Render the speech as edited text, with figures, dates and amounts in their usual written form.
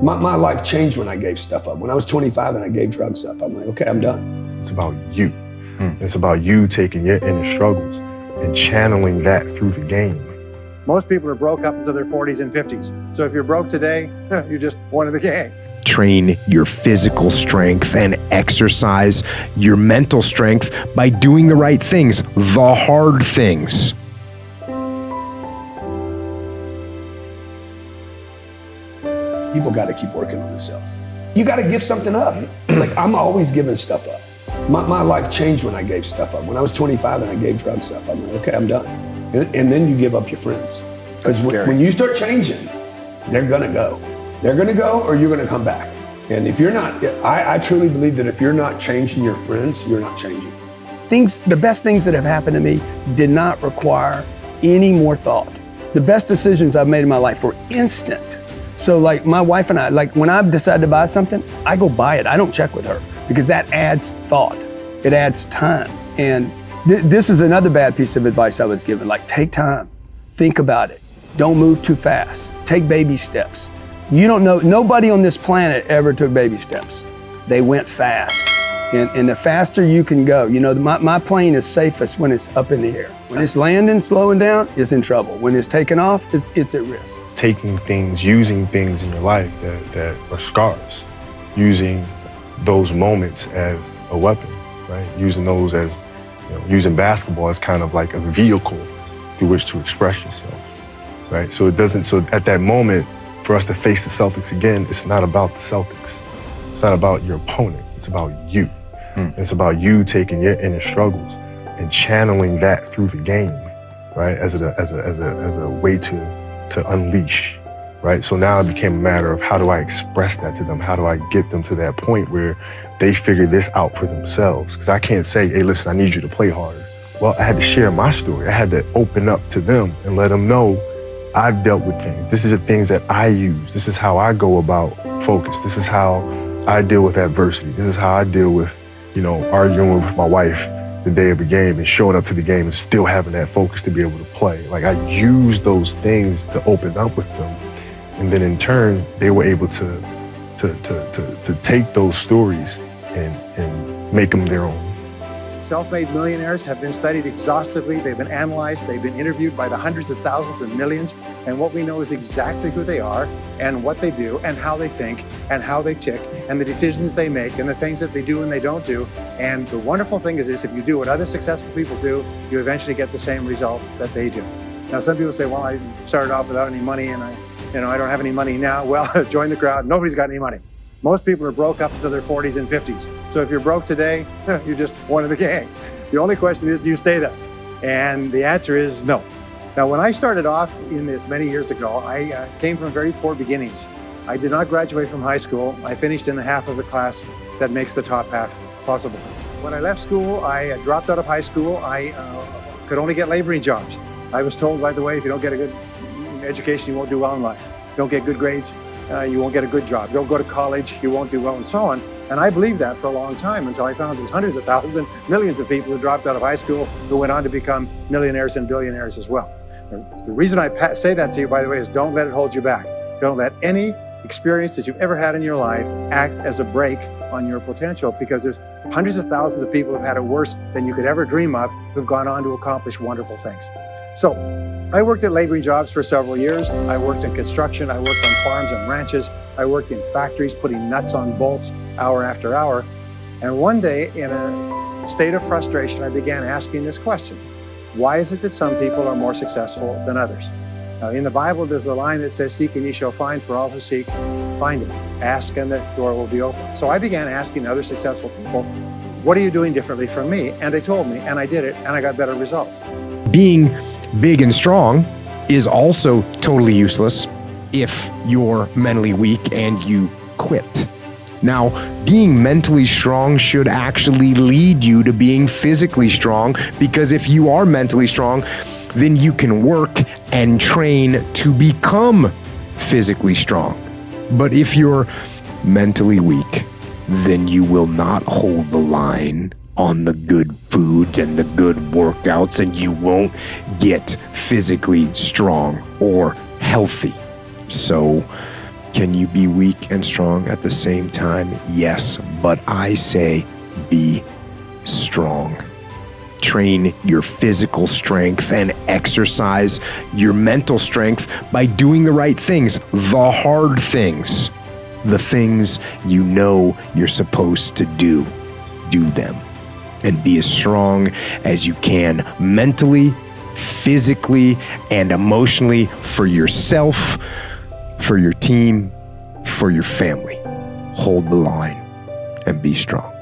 My life changed when I gave stuff up. When I was 25 and I gave drugs up, I'm like, okay, I'm done. It's about you. It's about you taking your inner struggles and channeling that through the game. Most people are broke up into their 40s and 50s. So if you're broke today, you're just one of the gang. Train your physical strength and exercise your mental strength by doing the right things, the hard things. People got to keep working on themselves. You got to give something up. Like, I'm always giving stuff up. My life changed when I gave stuff up. When I was 25 and I gave drugs up, I'm like, okay, I'm done. And then you give up your friends. Because when you start changing, they're gonna go. They're gonna go, or you're gonna come back. And if you're not, I truly believe that if you're not changing your friends, you're not changing. The best things that have happened to me did not require any more thought. The best decisions I've made in my life were instant. So like my wife and I, like when I've decided to buy something, I go buy it. I don't check with her because that adds thought. It adds time. And this is another bad piece of advice I was given. Like, take time, think about it. Don't move too fast. Take baby steps. You don't know, nobody on this planet ever took baby steps. They went fast. And the faster you can go, you know, my plane is safest when it's up in the air. When it's landing, slowing down, it's in trouble. When it's taking off, it's at risk. Taking things, using things in your life that are scars, using those moments as a weapon, right? Using those as, you know, using basketball as kind of like a vehicle through which to express yourself, right? So at that moment, for us to face the Celtics again, it's not about the Celtics. It's not about your opponent. It's about you. It's about you taking your inner struggles and channeling that through the game, right? As a way to unleash, right? So now it became a matter of how do I express that to them? How do I get them to that point where they figure this out for themselves? Because I can't say, hey, listen, I need you to play harder. Well, I had to share my story. I had to open up to them and let them know I've dealt with things. This is the things that I use. This is how I go about focus. This is how I deal with adversity. This is how I deal with, you know, arguing with my wife the day of a game and showing up to the game and still having that focus to be able to play. Like, I used those things to open up with them. And then in turn, they were able to take those stories and make them their own. Self-made millionaires have been studied exhaustively. They've been analyzed. They've been interviewed by the hundreds of thousands and millions. And what we know is exactly who they are and what they do and how they think and how they tick and the decisions they make and the things that they do and they don't do. And the wonderful thing is if you do what other successful people do, you eventually get the same result that they do. Now, some people say, well, I started off without any money and I don't have any money now. Well, join the crowd. Nobody's got any money. Most people are broke up into their 40s and 50s. So if you're broke today, you're just one of the gang. The only question is, do you stay there? And the answer is no. Now, when I started off in this many years ago, I came from very poor beginnings. I did not graduate from high school. I finished in the half of the class that makes the top half possible. When I left school, I dropped out of high school. I could only get laboring jobs. I was told, by the way, if you don't get a good education, you won't do well in life. Don't get good grades, you won't get a good job. Don't go to college, you won't do well, and so on. And I believed that for a long time until I found there's hundreds of thousands, millions of people who dropped out of high school who went on to become millionaires and billionaires as well. The reason I say that to you, by the way, is don't let it hold you back. Don't let any experience that you've ever had in your life act as a brake on your potential, because there's hundreds of thousands of people who've had it worse than you could ever dream of, who've gone on to accomplish wonderful things. So I worked at laboring jobs for several years. I worked in construction. I worked on farms and ranches. I worked in factories putting nuts on bolts hour after hour. And one day, in a state of frustration, I began asking this question: why is it that some people are more successful than others? Now, in the Bible, there's a line that says, seek and ye shall find, for all who seek, find it. Ask and the door will be open. So I began asking other successful people, what are you doing differently from me? And they told me, and I did it, and I got better results. Being big and strong is also totally useless if you're mentally weak and you quit. Now, being mentally strong should actually lead you to being physically strong, because if you are mentally strong, then you can work and train to become physically strong. But if you're mentally weak, then you will not hold the line on the good foods and the good workouts, and you won't get physically strong or healthy. So Can you be weak and strong at the same time? Yes, but I say be strong. Train your physical strength and exercise your mental strength by doing the right things, the hard things, the things you know you're supposed to do. Do them and be as strong as you can mentally, physically, and emotionally for yourself, for your team, for your family. Hold the line and be strong.